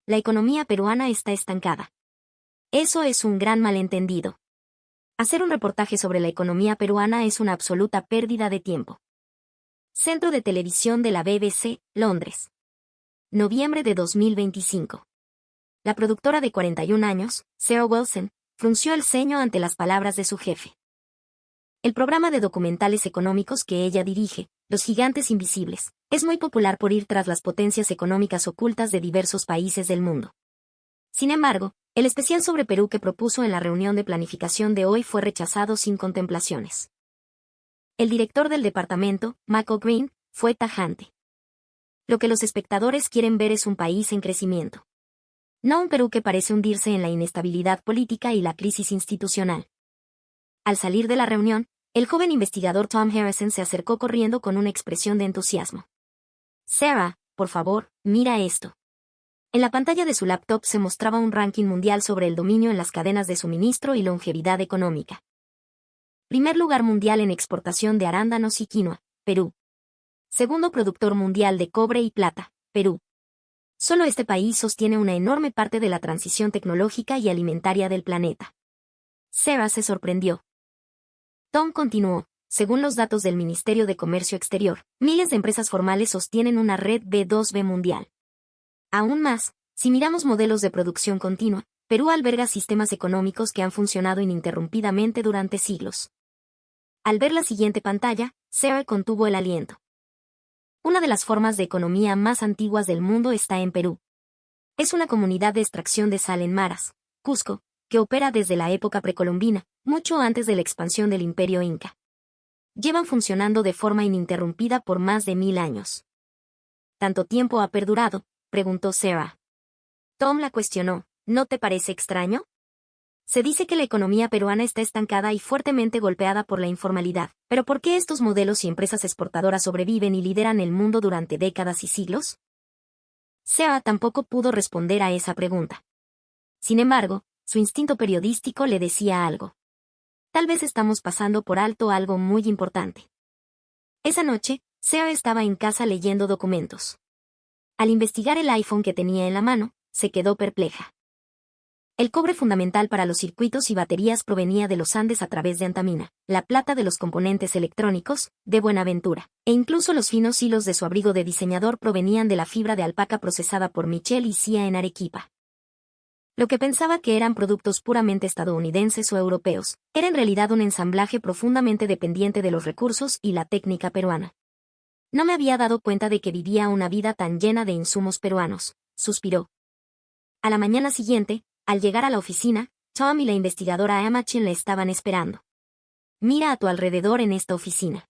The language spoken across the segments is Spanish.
la economía peruana está estancada. Eso es un gran malentendido. Hacer un reportaje sobre la economía peruana es una absoluta pérdida de tiempo. Centro de Televisión de la BBC, Londres. Noviembre de 2025. La productora de 41 años, Sarah Wilson, frunció el ceño ante las palabras de su jefe. El programa de documentales económicos que ella dirige, Los Gigantes Invisibles, es muy popular por ir tras las potencias económicas ocultas de diversos países del mundo. Sin embargo, el especial sobre Perú que propuso en la reunión de planificación de hoy fue rechazado sin contemplaciones. El director del departamento, Michael Green, fue tajante. Lo que los espectadores quieren ver es un país en crecimiento. No un Perú que parece hundirse en la inestabilidad política y la crisis institucional. Al salir de la reunión, el joven investigador Tom Harrison se acercó corriendo con una expresión de entusiasmo. Sarah, por favor, mira esto. En la pantalla de su laptop se mostraba un ranking mundial sobre el dominio en las cadenas de suministro y longevidad económica. Primer lugar mundial en exportación de arándanos y quinoa, Perú. Segundo productor mundial de cobre y plata, Perú. Solo este país sostiene una enorme parte de la transición tecnológica y alimentaria del planeta. Sarah se sorprendió. Tom continuó, según los datos del Ministerio de Comercio Exterior, miles de empresas formales sostienen una red B2B mundial. Aún más, si miramos modelos de producción continua, Perú alberga sistemas económicos que han funcionado ininterrumpidamente durante siglos. Al ver la siguiente pantalla, Sarah contuvo el aliento. Una de las formas de economía más antiguas del mundo está en Perú. Es una comunidad de extracción de sal en Maras, Cusco, que opera desde la época precolombina, mucho antes de la expansión del Imperio Inca. Llevan funcionando de forma ininterrumpida por más de 1000 años. ¿Tanto tiempo ha perdurado?, preguntó Sarah. Tom la cuestionó, ¿no te parece extraño? Se dice que la economía peruana está estancada y fuertemente golpeada por la informalidad, pero ¿por qué estos modelos y empresas exportadoras sobreviven y lideran el mundo durante décadas y siglos? Sarah tampoco pudo responder a esa pregunta. Sin embargo, su instinto periodístico le decía algo. Tal vez estamos pasando por alto algo muy importante. Esa noche, Sarah estaba en casa leyendo documentos. Al investigar el iPhone que tenía en la mano, se quedó perpleja. El cobre fundamental para los circuitos y baterías provenía de los Andes a través de Antamina, la plata de los componentes electrónicos, de Buenaventura, e incluso los finos hilos de su abrigo de diseñador provenían de la fibra de alpaca procesada por Michel y Cia en Arequipa. Lo que pensaba que eran productos puramente estadounidenses o europeos, era en realidad un ensamblaje profundamente dependiente de los recursos y la técnica peruana. No me había dado cuenta de que vivía una vida tan llena de insumos peruanos, suspiró. A la mañana siguiente, al llegar a la oficina, Tom y la investigadora Emma Chin le estaban esperando. Mira a tu alrededor en esta oficina.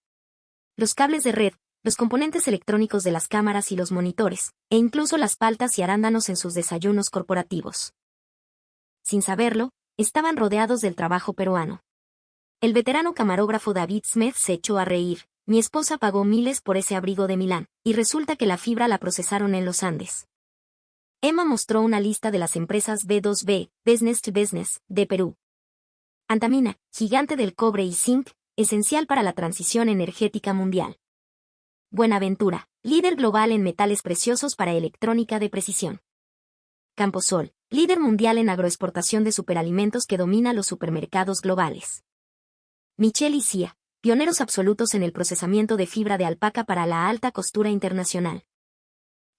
Los cables de red, los componentes electrónicos de las cámaras y los monitores, e incluso las paltas y arándanos en sus desayunos corporativos. Sin saberlo, estaban rodeados del trabajo peruano. El veterano camarógrafo David Smith se echó a reír. Mi esposa pagó miles por ese abrigo de Milán, y resulta que la fibra la procesaron en los Andes. Emma mostró una lista de las empresas B2B, Business to Business, de Perú. Antamina, gigante del cobre y zinc, esencial para la transición energética mundial. Buenaventura, líder global en metales preciosos para electrónica de precisión. Camposol, líder mundial en agroexportación de superalimentos que domina los supermercados globales. Michel y Cia, pioneros absolutos en el procesamiento de fibra de alpaca para la alta costura internacional.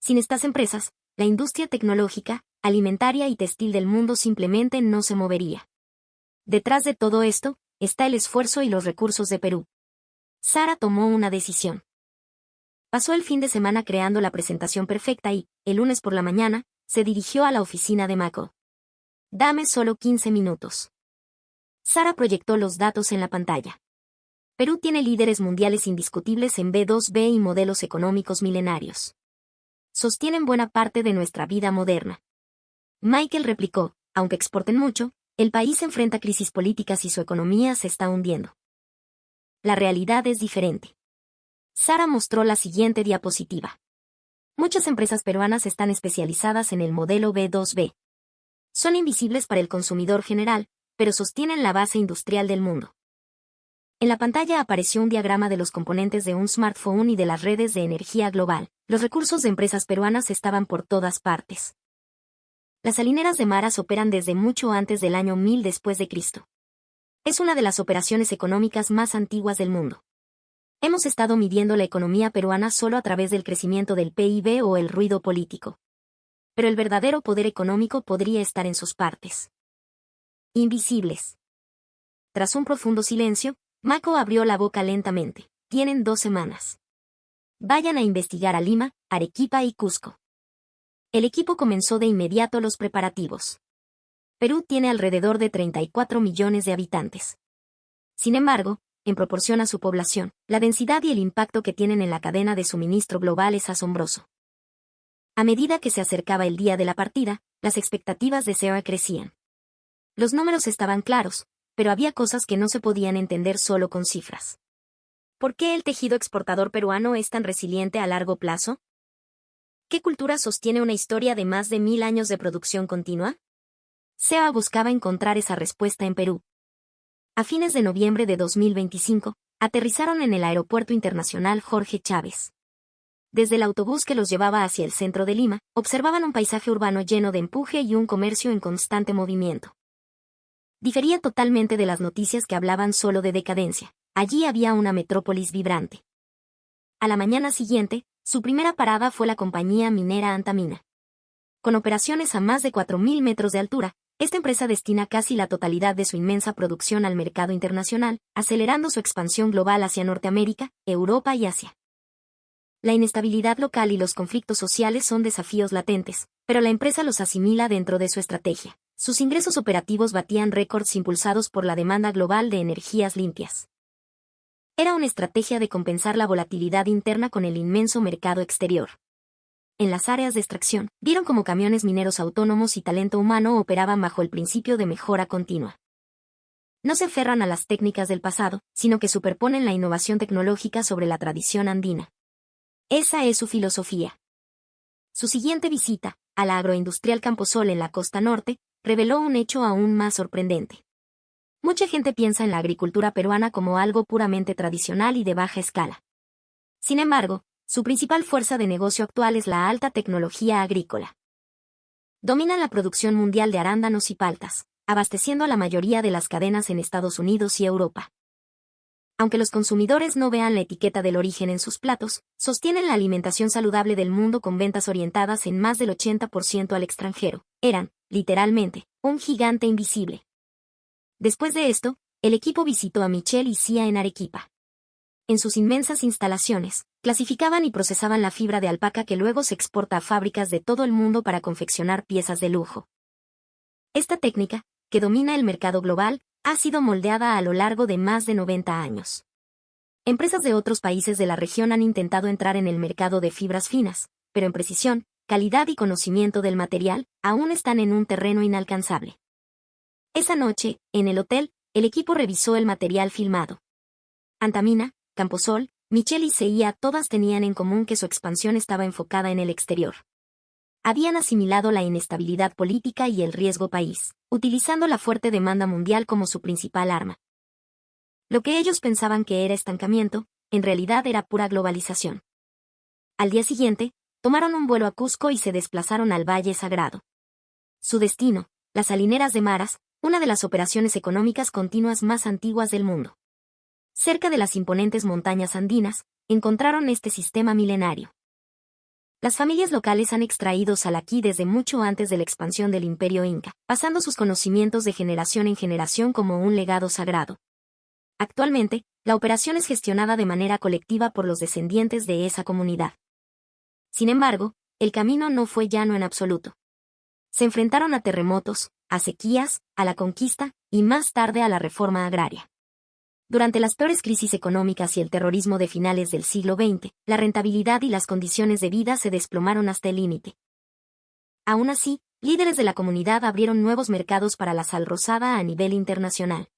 Sin estas empresas, la industria tecnológica, alimentaria y textil del mundo simplemente no se movería. Detrás de todo esto, está el esfuerzo y los recursos de Perú. Sarah tomó una decisión. Pasó el fin de semana creando la presentación perfecta y, el lunes por la mañana, se dirigió a la oficina de Mako. Dame solo 15 minutos. Sarah proyectó los datos en la pantalla. Perú tiene líderes mundiales indiscutibles en B2B y modelos económicos milenarios. Sostienen buena parte de nuestra vida moderna. Michael replicó, aunque exporten mucho, el país enfrenta crisis políticas y su economía se está hundiendo. La realidad es diferente. Sarah mostró la siguiente diapositiva. Muchas empresas peruanas están especializadas en el modelo B2B. Son invisibles para el consumidor general, pero sostienen la base industrial del mundo. En la pantalla apareció un diagrama de los componentes de un smartphone y de las redes de energía global. Los recursos de empresas peruanas estaban por todas partes. Las salineras de Maras operan desde mucho antes del año 1000 después de Cristo. Es una de las operaciones económicas más antiguas del mundo. Hemos estado midiendo la economía peruana solo a través del crecimiento del PIB o el ruido político. Pero el verdadero poder económico podría estar en sus partes invisibles. Tras un profundo silencio, Mako abrió la boca lentamente. Tienen 2 semanas. Vayan a investigar a Lima, Arequipa y Cusco. El equipo comenzó de inmediato los preparativos. Perú tiene alrededor de 34 millones de habitantes. Sin embargo, en proporción a su población, la densidad y el impacto que tienen en la cadena de suministro global es asombroso. A medida que se acercaba el día de la partida, las expectativas de SEA crecían. Los números estaban claros, pero había cosas que no se podían entender solo con cifras. ¿Por qué el tejido exportador peruano es tan resiliente a largo plazo? ¿Qué cultura sostiene una historia de más de 1000 años de producción continua? SEA buscaba encontrar esa respuesta en Perú. A fines de noviembre de 2025, aterrizaron en el Aeropuerto Internacional Jorge Chávez. Desde el autobús que los llevaba hacia el centro de Lima, observaban un paisaje urbano lleno de empuje y un comercio en constante movimiento. Difería totalmente de las noticias que hablaban solo de decadencia. Allí había una metrópolis vibrante. A la mañana siguiente, su primera parada fue la compañía minera Antamina. Con operaciones a más de 4000 metros de altura, esta empresa destina casi la totalidad de su inmensa producción al mercado internacional, acelerando su expansión global hacia Norteamérica, Europa y Asia. La inestabilidad local y los conflictos sociales son desafíos latentes, pero la empresa los asimila dentro de su estrategia. Sus ingresos operativos batían récords impulsados por la demanda global de energías limpias. Era una estrategia de compensar la volatilidad interna con el inmenso mercado exterior. En las áreas de extracción, vieron cómo camiones mineros autónomos y talento humano operaban bajo el principio de mejora continua. No se aferran a las técnicas del pasado, sino que superponen la innovación tecnológica sobre la tradición andina. Esa es su filosofía. Su siguiente visita, a la agroindustrial Camposol en la costa norte, reveló un hecho aún más sorprendente. Mucha gente piensa en la agricultura peruana como algo puramente tradicional y de baja escala. Sin embargo, su principal fuerza de negocio actual es la alta tecnología agrícola. Dominan la producción mundial de arándanos y paltas, abasteciendo a la mayoría de las cadenas en Estados Unidos y Europa. Aunque los consumidores no vean la etiqueta del origen en sus platos, sostienen la alimentación saludable del mundo con ventas orientadas en más del 80% al extranjero. Eran, literalmente, un gigante invisible. Después de esto, el equipo visitó a Michel y Cia en Arequipa. En sus inmensas instalaciones, clasificaban y procesaban la fibra de alpaca que luego se exporta a fábricas de todo el mundo para confeccionar piezas de lujo. Esta técnica, que domina el mercado global, ha sido moldeada a lo largo de más de 90 años. Empresas de otros países de la región han intentado entrar en el mercado de fibras finas, pero en precisión, calidad y conocimiento del material, aún están en un terreno inalcanzable. Esa noche, en el hotel, el equipo revisó el material filmado. Antamina, Camposol, Michel y Cia todas tenían en común que su expansión estaba enfocada en el exterior. Habían asimilado la inestabilidad política y el riesgo país, utilizando la fuerte demanda mundial como su principal arma. Lo que ellos pensaban que era estancamiento, en realidad era pura globalización. Al día siguiente, tomaron un vuelo a Cusco y se desplazaron al Valle Sagrado. Su destino, las salineras de Maras, una de las operaciones económicas continuas más antiguas del mundo. Cerca de las imponentes montañas andinas, encontraron este sistema milenario. Las familias locales han extraído sal aquí desde mucho antes de la expansión del Imperio Inca, pasando sus conocimientos de generación en generación como un legado sagrado. Actualmente, la operación es gestionada de manera colectiva por los descendientes de esa comunidad. Sin embargo, el camino no fue llano en absoluto. Se enfrentaron a terremotos, a sequías, a la conquista, y más tarde a la reforma agraria. Durante las peores crisis económicas y el terrorismo de finales del siglo XX, la rentabilidad y las condiciones de vida se desplomaron hasta el límite. Aún así, líderes de la comunidad abrieron nuevos mercados para la sal rosada a nivel internacional.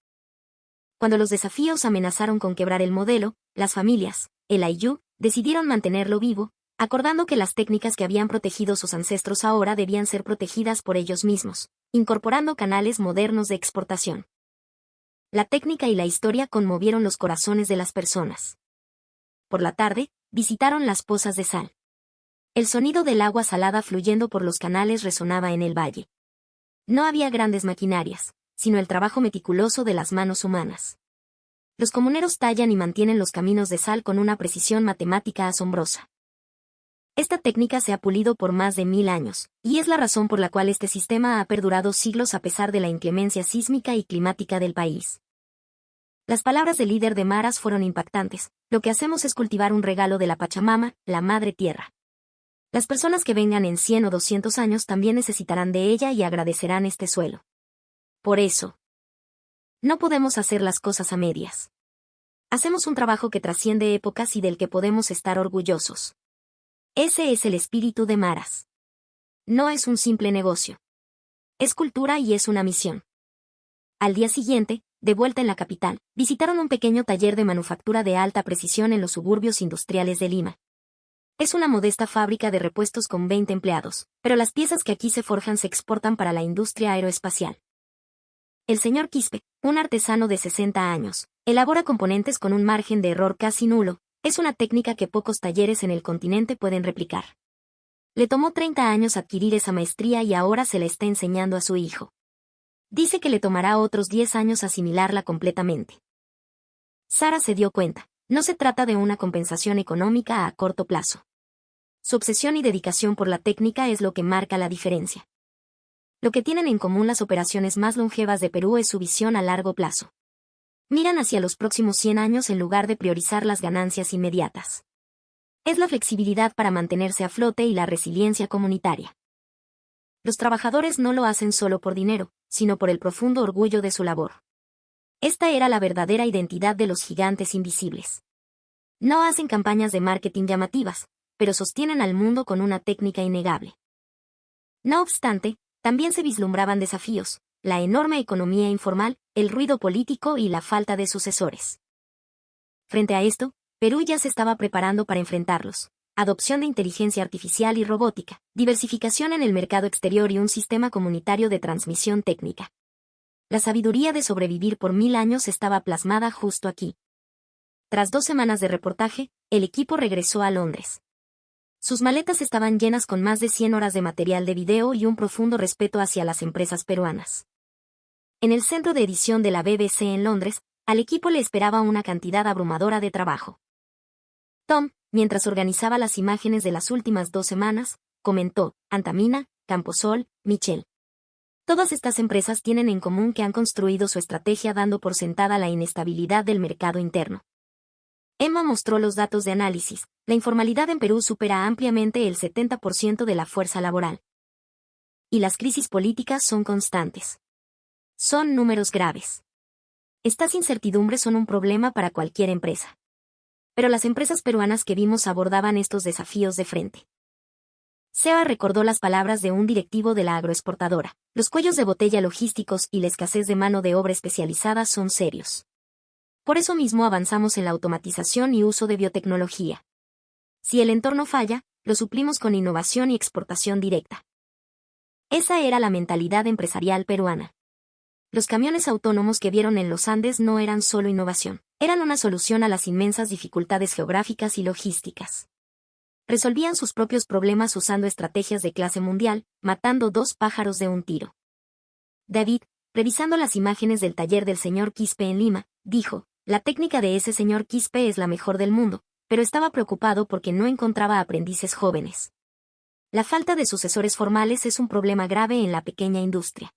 Cuando los desafíos amenazaron con quebrar el modelo, las familias, el Ayllu, decidieron mantenerlo vivo, acordando que las técnicas que habían protegido sus ancestros ahora debían ser protegidas por ellos mismos, incorporando canales modernos de exportación. La técnica y la historia conmovieron los corazones de las personas. Por la tarde, visitaron las pozas de sal. El sonido del agua salada fluyendo por los canales resonaba en el valle, No había grandes maquinarias, sino el trabajo meticuloso de las manos humanas. Los comuneros tallan y mantienen los caminos de sal con una precisión matemática asombrosa. Esta técnica se ha pulido por más de 1000 años, y es la razón por la cual este sistema ha perdurado siglos a pesar de la inclemencia sísmica y climática del país. Las palabras del líder de Maras fueron impactantes. Lo que hacemos es cultivar un regalo de la Pachamama, la Madre Tierra. Las personas que vengan en 100 o 200 años también necesitarán de ella y agradecerán este suelo. Por eso, no podemos hacer las cosas a medias. Hacemos un trabajo que trasciende épocas y del que podemos estar orgullosos. Ese es el espíritu de Maras. No es un simple negocio. Es cultura y es una misión. Al día siguiente, de vuelta en la capital, visitaron un pequeño taller de manufactura de alta precisión en los suburbios industriales de Lima. Es una modesta fábrica de repuestos con 20 empleados, pero las piezas que aquí se forjan se exportan para la industria aeroespacial. El señor Quispe, un artesano de 60 años, elabora componentes con un margen de error casi nulo. Es una técnica que pocos talleres en el continente pueden replicar. Le tomó 30 años adquirir esa maestría y ahora se la está enseñando a su hijo. Dice que le tomará otros 10 años asimilarla completamente. Sara se dio cuenta, no se trata de una compensación económica a corto plazo. Su obsesión y dedicación por la técnica es lo que marca la diferencia. Lo que tienen en común las operaciones más longevas de Perú es su visión a largo plazo. Miran hacia los próximos 100 años en lugar de priorizar las ganancias inmediatas. Es la flexibilidad para mantenerse a flote y la resiliencia comunitaria. Los trabajadores no lo hacen solo por dinero, sino por el profundo orgullo de su labor. Esta era la verdadera identidad de los gigantes invisibles. No hacen campañas de marketing llamativas, pero sostienen al mundo con una técnica innegable. No obstante, también se vislumbraban desafíos: la enorme economía informal, el ruido político y la falta de sucesores. Frente a esto, Perú ya se estaba preparando para enfrentarlos: adopción de inteligencia artificial y robótica, diversificación en el mercado exterior y un sistema comunitario de transmisión técnica. La sabiduría de sobrevivir por 1000 años estaba plasmada justo aquí. Tras 2 semanas de reportaje, el equipo regresó a Londres. Sus maletas estaban llenas con más de 100 horas de material de video y un profundo respeto hacia las empresas peruanas. En el centro de edición de la BBC en Londres, al equipo le esperaba una cantidad abrumadora de trabajo. Tom, mientras organizaba las imágenes de las últimas 2 semanas, comentó: Antamina, Camposol, Michel. Todas estas empresas tienen en común que han construido su estrategia dando por sentada la inestabilidad del mercado interno. Emma mostró los datos de análisis. La informalidad en Perú supera ampliamente el 70% de la fuerza laboral. Y las crisis políticas son constantes. Son números graves. Estas incertidumbres son un problema para cualquier empresa. Pero las empresas peruanas que vimos abordaban estos desafíos de frente. Seba recordó las palabras de un directivo de la agroexportadora: los cuellos de botella logísticos y la escasez de mano de obra especializada son serios. Por eso mismo avanzamos en la automatización y uso de biotecnología. Si el entorno falla, lo suplimos con innovación y exportación directa. Esa era la mentalidad empresarial peruana. Los camiones autónomos que vieron en los Andes no eran solo innovación, eran una solución a las inmensas dificultades geográficas y logísticas. Resolvían sus propios problemas usando estrategias de clase mundial, matando 2 pájaros de un tiro. David, revisando las imágenes del taller del señor Quispe en Lima, dijo: la técnica de ese señor Quispe es la mejor del mundo, pero estaba preocupado porque no encontraba aprendices jóvenes. La falta de sucesores formales es un problema grave en la pequeña industria.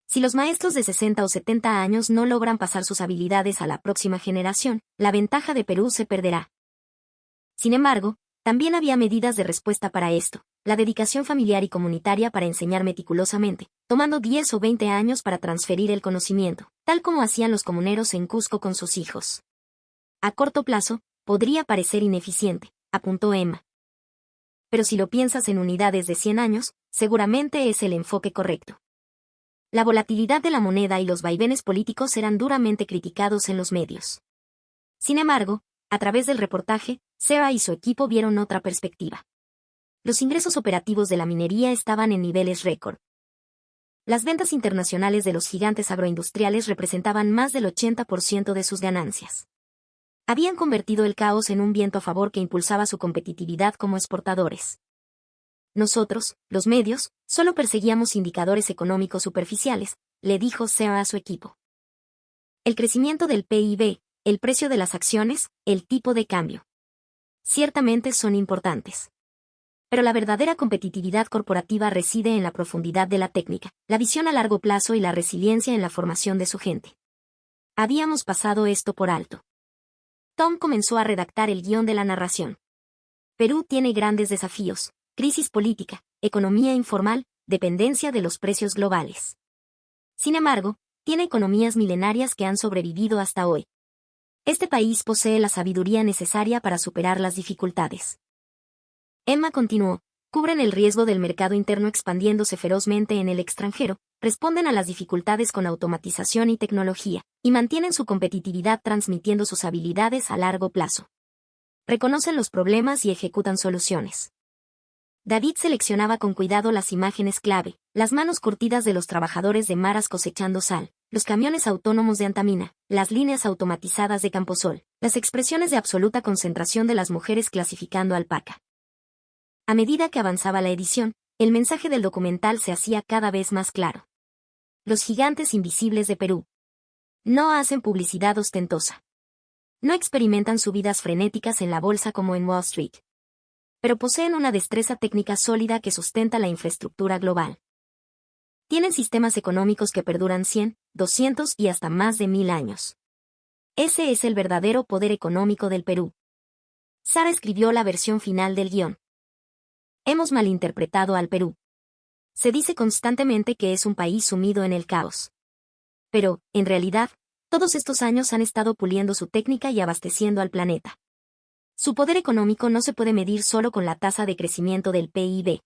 Si los maestros de 60 o 70 años no logran pasar sus habilidades a la próxima generación, la ventaja de Perú se perderá. Sin embargo, también había medidas de respuesta para esto: la dedicación familiar y comunitaria para enseñar meticulosamente, tomando 10 o 20 años para transferir el conocimiento, tal como hacían los comuneros en Cusco con sus hijos. A corto plazo, podría parecer ineficiente, apuntó Emma. Pero si lo piensas en unidades de 100 años, seguramente es el enfoque correcto. La volatilidad de la moneda y los vaivenes políticos eran duramente criticados en los medios. Sin embargo, a través del reportaje, Seba y su equipo vieron otra perspectiva. Los ingresos operativos de la minería estaban en niveles récord. Las ventas internacionales de los gigantes agroindustriales representaban más del 80% de sus ganancias. Habían convertido el caos en un viento a favor que impulsaba su competitividad como exportadores. Nosotros, los medios, Solo perseguíamos indicadores económicos superficiales, le dijo Sarah a su equipo. El crecimiento del PIB, el precio de las acciones, el tipo de cambio. Ciertamente son importantes. Pero la verdadera competitividad corporativa reside en la profundidad de la técnica, la visión a largo plazo y la resiliencia en la formación de su gente. Habíamos pasado esto por alto. Tom comenzó a redactar el guión de la narración. Perú tiene grandes desafíos: crisis política, economía informal, dependencia de los precios globales. Sin embargo, tiene economías milenarias que han sobrevivido hasta hoy. Este país posee la sabiduría necesaria para superar las dificultades. Emma continuó: cubren el riesgo del mercado interno expandiéndose ferozmente en el extranjero, responden a las dificultades con automatización y tecnología, y mantienen su competitividad transmitiendo sus habilidades a largo plazo. Reconocen los problemas y ejecutan soluciones. David seleccionaba con cuidado las imágenes clave: las manos curtidas de los trabajadores de Maras cosechando sal, los camiones autónomos de Antamina, las líneas automatizadas de Camposol, las expresiones de absoluta concentración de las mujeres clasificando alpaca. A medida que avanzaba la edición, el mensaje del documental se hacía cada vez más claro. Los gigantes invisibles de Perú. No hacen publicidad ostentosa. No experimentan subidas frenéticas en la bolsa como en Wall Street. Pero poseen una destreza técnica sólida que sustenta la infraestructura global. Tienen sistemas económicos que perduran 100, 200 y hasta más de 1000 años. Ese es el verdadero poder económico del Perú. Sara escribió la versión final del guión. Hemos malinterpretado al Perú. Se dice constantemente que es un país sumido en el caos. Pero, en realidad, todos estos años han estado puliendo su técnica y abasteciendo al planeta. Su poder económico no se puede medir solo con la tasa de crecimiento del PIB.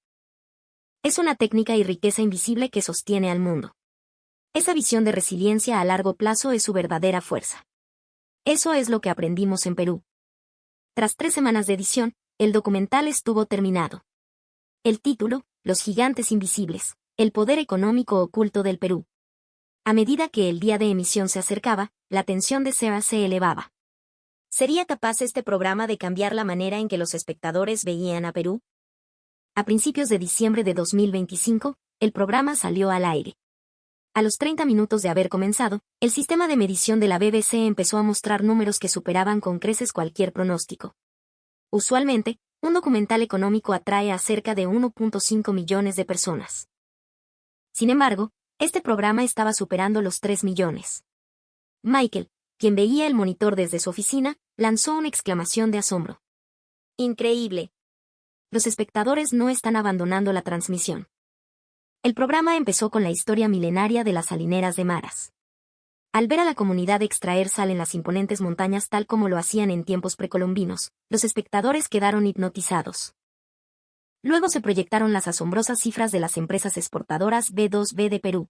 Es una técnica y riqueza invisible que sostiene al mundo. Esa visión de resiliencia a largo plazo es su verdadera fuerza. Eso es lo que aprendimos en Perú. Tras 3 semanas de edición, el documental estuvo terminado. El título: Los gigantes invisibles, el poder económico oculto del Perú. A medida que el día de emisión se acercaba, la tensión de Sarah se elevaba. ¿Sería capaz este programa de cambiar la manera en que los espectadores veían a Perú? A principios de diciembre de 2025, el programa salió al aire. A los 30 minutos de haber comenzado, el sistema de medición de la BBC empezó a mostrar números que superaban con creces cualquier pronóstico. Usualmente, un documental económico atrae a cerca de 1.5 millones de personas. Sin embargo, este programa estaba superando los 3 millones. Michael, quien veía el monitor desde su oficina, lanzó una exclamación de asombro. ¡Increíble! Los espectadores no están abandonando la transmisión. El programa empezó con la historia milenaria de las salineras de Maras. Al ver a la comunidad extraer sal en las imponentes montañas tal como lo hacían en tiempos precolombinos, los espectadores quedaron hipnotizados. Luego se proyectaron las asombrosas cifras de las empresas exportadoras B2B de Perú.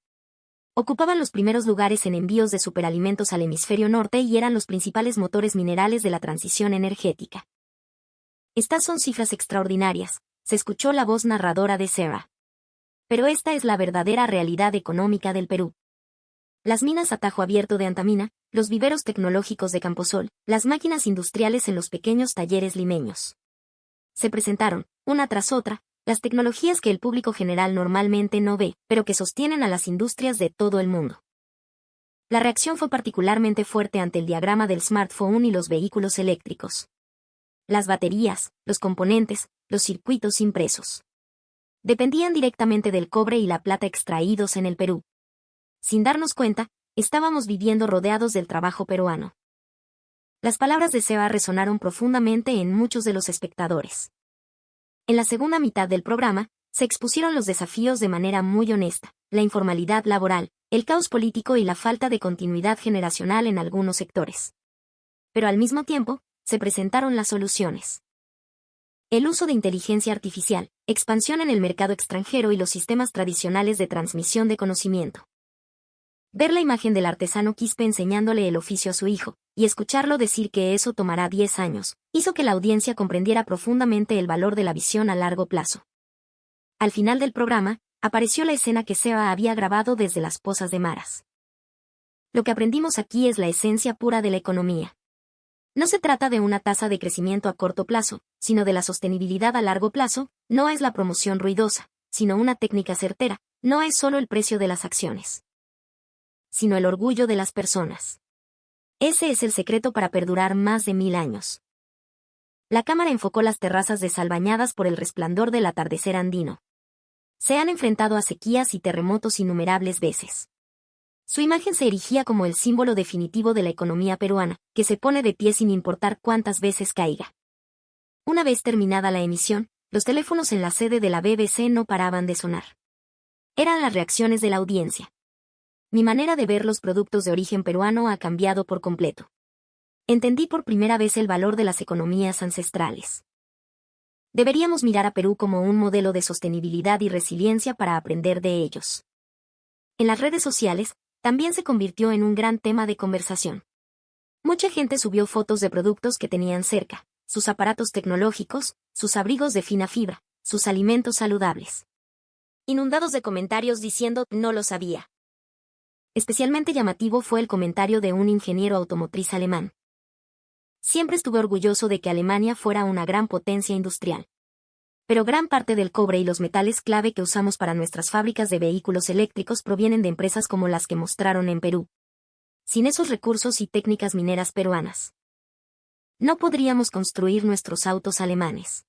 Ocupaban los primeros lugares en envíos de superalimentos al hemisferio norte y eran los principales motores minerales de la transición energética. Estas son cifras extraordinarias, se escuchó la voz narradora de Sarah. Pero esta es la verdadera realidad económica del Perú. Las minas a tajo abierto de Antamina, los viveros tecnológicos de Camposol, las máquinas industriales en los pequeños talleres limeños. Se presentaron, una tras otra, las tecnologías que el público general normalmente no ve, pero que sostienen a las industrias de todo el mundo. La reacción fue particularmente fuerte ante el diagrama del smartphone y los vehículos eléctricos. Las baterías, los componentes, los circuitos impresos. Dependían directamente del cobre y la plata extraídos en el Perú. Sin darnos cuenta, estábamos viviendo rodeados del trabajo peruano. Las palabras de Sarah resonaron profundamente en muchos de los espectadores. En la segunda mitad del programa, se expusieron los desafíos de manera muy honesta: la informalidad laboral, el caos político y la falta de continuidad generacional en algunos sectores. Pero al mismo tiempo, se presentaron las soluciones. El uso de inteligencia artificial, expansión en el mercado extranjero y los sistemas tradicionales de transmisión de conocimiento. Ver la imagen del artesano Quispe enseñándole el oficio a su hijo, y escucharlo decir que eso tomará 10 años, hizo que la audiencia comprendiera profundamente el valor de la visión a largo plazo. Al final del programa, apareció la escena que Sarah había grabado desde las pozas de Maras. Lo que aprendimos aquí es la esencia pura de la economía. No se trata de una tasa de crecimiento a corto plazo, sino de la sostenibilidad a largo plazo. No es la promoción ruidosa, sino una técnica certera, no es solo el precio de las acciones, sino el orgullo de las personas. Ese es el secreto para perdurar más de 1000 años. La cámara enfocó las terrazas de sal bañadas por el resplandor del atardecer andino. Se han enfrentado a sequías y terremotos innumerables veces. Su imagen se erigía como el símbolo definitivo de la economía peruana, que se pone de pie sin importar cuántas veces caiga. Una vez terminada la emisión, los teléfonos en la sede de la BBC no paraban de sonar. Eran las reacciones de la audiencia. Mi manera de ver los productos de origen peruano ha cambiado por completo. Entendí por primera vez el valor de las economías ancestrales. Deberíamos mirar a Perú como un modelo de sostenibilidad y resiliencia para aprender de ellos. En las redes sociales, también se convirtió en un gran tema de conversación. Mucha gente subió fotos de productos que tenían cerca, sus aparatos tecnológicos, sus abrigos de fina fibra, sus alimentos saludables. Inundados de comentarios diciendo «no lo sabía». Especialmente llamativo fue el comentario de un ingeniero automotriz alemán. Siempre estuve orgulloso de que Alemania fuera una gran potencia industrial. Pero gran parte del cobre y los metales clave que usamos para nuestras fábricas de vehículos eléctricos provienen de empresas como las que mostraron en Perú. Sin esos recursos y técnicas mineras peruanas, no podríamos construir nuestros autos alemanes.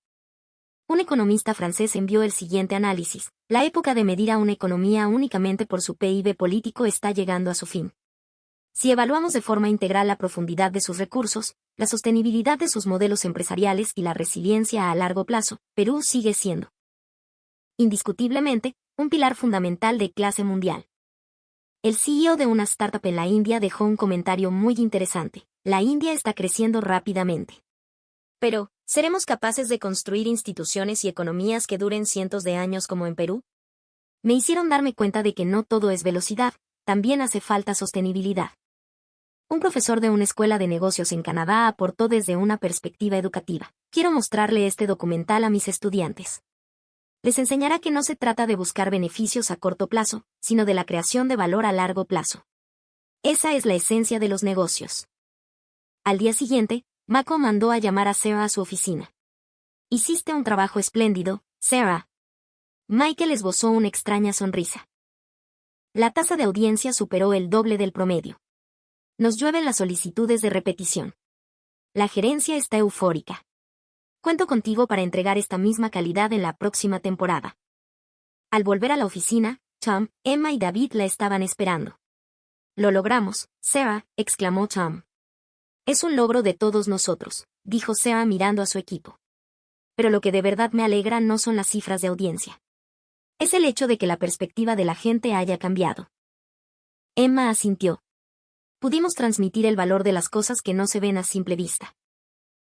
Un economista francés envió el siguiente análisis: la época de medir a una economía únicamente por su PIB político está llegando a su fin. Si evaluamos de forma integral la profundidad de sus recursos, la sostenibilidad de sus modelos empresariales y la resiliencia a largo plazo, Perú sigue siendo, indiscutiblemente, un pilar fundamental de clase mundial. El CEO de una startup en la India dejó un comentario muy interesante: la India está creciendo rápidamente. Pero, ¿seremos capaces de construir instituciones y economías que duren cientos de años como en Perú? Me hicieron darme cuenta de que no todo es velocidad, también hace falta sostenibilidad. Un profesor de una escuela de negocios en Canadá aportó desde una perspectiva educativa: quiero mostrarle este documental a mis estudiantes. Les enseñará que no se trata de buscar beneficios a corto plazo, sino de la creación de valor a largo plazo. Esa es la esencia de los negocios. Al día siguiente, Mako mandó a llamar a Sarah a su oficina. Hiciste un trabajo espléndido, Sarah. Michael esbozó una extraña sonrisa. La tasa de audiencia superó el doble del promedio. Nos llueven las solicitudes de repetición. La gerencia está eufórica. Cuento contigo para entregar esta misma calidad en la próxima temporada. Al volver a la oficina, Tom, Emma y David la estaban esperando. Lo logramos, Sarah, exclamó Tom. Es un logro de todos nosotros, dijo Sarah mirando a su equipo. Pero lo que de verdad me alegra no son las cifras de audiencia. Es el hecho de que la perspectiva de la gente haya cambiado. Emma asintió. Pudimos transmitir el valor de las cosas que no se ven a simple vista.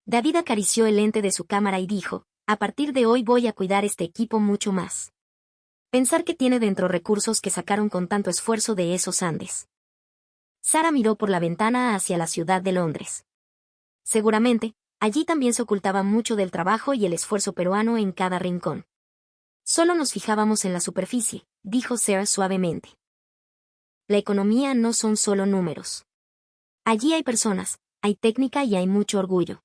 David acarició el lente de su cámara y dijo: a partir de hoy voy a cuidar este equipo mucho más. Pensar que tiene dentro recursos que sacaron con tanto esfuerzo de esos Andes. Sara miró por la ventana hacia la ciudad de Londres. Seguramente, allí también se ocultaba mucho del trabajo y el esfuerzo peruano en cada rincón. Solo nos fijábamos en la superficie, dijo Sarah suavemente. La economía no son solo números. Allí hay personas, hay técnica y hay mucho orgullo.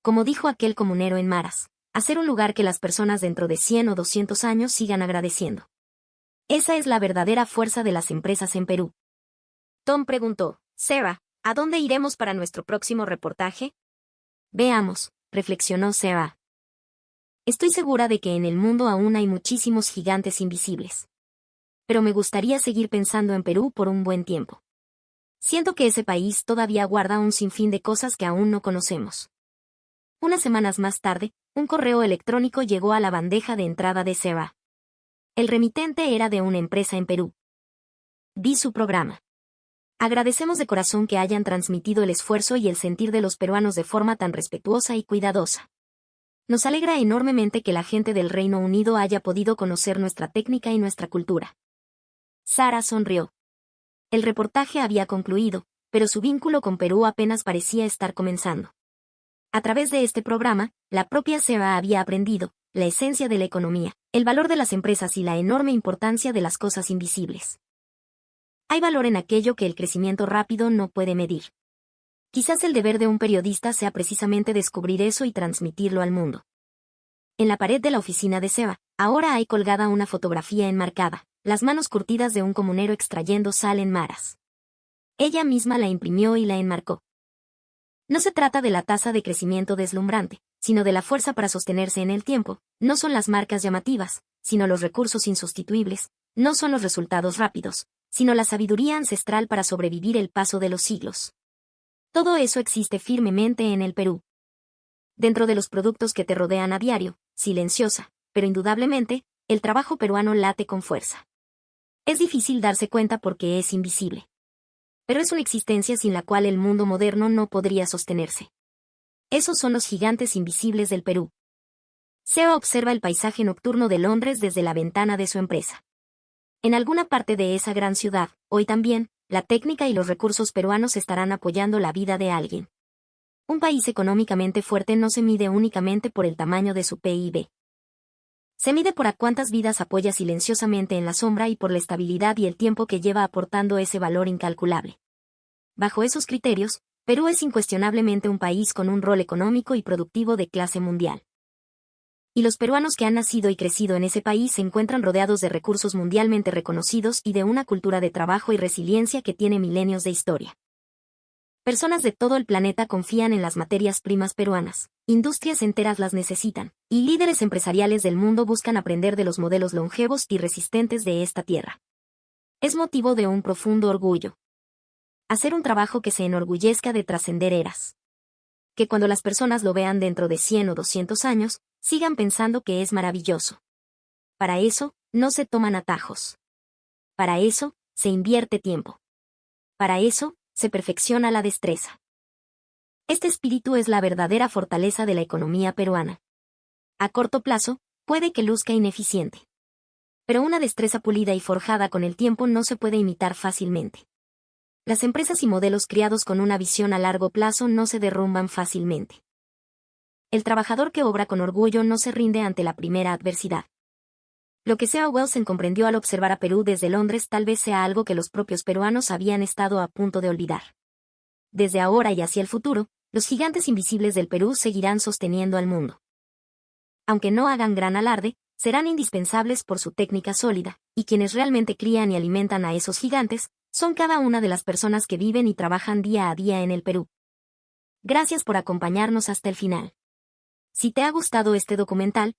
Como dijo aquel comunero en Maras, hacer un lugar que las personas dentro de 100 o 200 años sigan agradeciendo. Esa es la verdadera fuerza de las empresas en Perú. Tom preguntó: Sarah, ¿a dónde iremos para nuestro próximo reportaje? Veamos, reflexionó Sarah. Estoy segura de que en el mundo aún hay muchísimos gigantes invisibles. Pero me gustaría seguir pensando en Perú por un buen tiempo. Siento que ese país todavía guarda un sinfín de cosas que aún no conocemos. Unas semanas más tarde, un correo electrónico llegó a la bandeja de entrada de Sarah. El remitente era de una empresa en Perú. Vi su programa. Agradecemos de corazón que hayan transmitido el esfuerzo y el sentir de los peruanos de forma tan respetuosa y cuidadosa. Nos alegra enormemente que la gente del Reino Unido haya podido conocer nuestra técnica y nuestra cultura. Sara sonrió. El reportaje había concluido, pero su vínculo con Perú apenas parecía estar comenzando. A través de este programa, la propia Sarah había aprendido la esencia de la economía, el valor de las empresas y la enorme importancia de las cosas invisibles. Hay valor en aquello que el crecimiento rápido no puede medir. Quizás el deber de un periodista sea precisamente descubrir eso y transmitirlo al mundo. En la pared de la oficina de Sarah, Ahora hay colgada una fotografía enmarcada, las manos curtidas de un comunero extrayendo sal en maras. Ella misma la imprimió y la enmarcó. No se trata de la tasa de crecimiento deslumbrante, sino de la fuerza para sostenerse en el tiempo. No son las marcas llamativas, sino los recursos insustituibles. No son los resultados rápidos, sino la sabiduría ancestral para sobrevivir el paso de los siglos. Todo eso existe firmemente en el Perú. Dentro de los productos que te rodean a diario, silenciosa, pero indudablemente, el trabajo peruano late con fuerza. Es difícil darse cuenta porque es invisible. Pero es una existencia sin la cual el mundo moderno no podría sostenerse. Esos son los gigantes invisibles del Perú. Seba observa el paisaje nocturno de Londres desde la ventana de su empresa. En alguna parte de esa gran ciudad, hoy también, la técnica y los recursos peruanos estarán apoyando la vida de alguien. Un país económicamente fuerte no se mide únicamente por el tamaño de su PIB. Se mide por a cuántas vidas apoya silenciosamente en la sombra y por la estabilidad y el tiempo que lleva aportando ese valor incalculable. Bajo esos criterios, Perú es incuestionablemente un país con un rol económico y productivo de clase mundial. Y los peruanos que han nacido y crecido en ese país se encuentran rodeados de recursos mundialmente reconocidos y de una cultura de trabajo y resiliencia que tiene milenios de historia. Personas de todo el planeta confían en las materias primas peruanas, industrias enteras las necesitan, y líderes empresariales del mundo buscan aprender de los modelos longevos y resistentes de esta tierra. Es motivo de un profundo orgullo. Hacer un trabajo que se enorgullezca de trascender eras. Que cuando las personas lo vean dentro de 100 o 200 años, sigan pensando que es maravilloso. Para eso, no se toman atajos. Para eso, se invierte tiempo. Para eso, se perfecciona la destreza. Este espíritu es la verdadera fortaleza de la economía peruana. A corto plazo, puede que luzca ineficiente. Pero una destreza pulida y forjada con el tiempo no se puede imitar fácilmente. Las empresas y modelos criados con una visión a largo plazo no se derrumban fácilmente. El trabajador que obra con orgullo no se rinde ante la primera adversidad. Lo que Seba Wilson comprendió al observar a Perú desde Londres tal vez sea algo que los propios peruanos habían estado a punto de olvidar. Desde ahora y hacia el futuro, los gigantes invisibles del Perú seguirán sosteniendo al mundo. Aunque no hagan gran alarde, serán indispensables por su técnica sólida, y quienes realmente crían y alimentan a esos gigantes, son cada una de las personas que viven y trabajan día a día en el Perú. Gracias por acompañarnos hasta el final. Si te ha gustado este documental,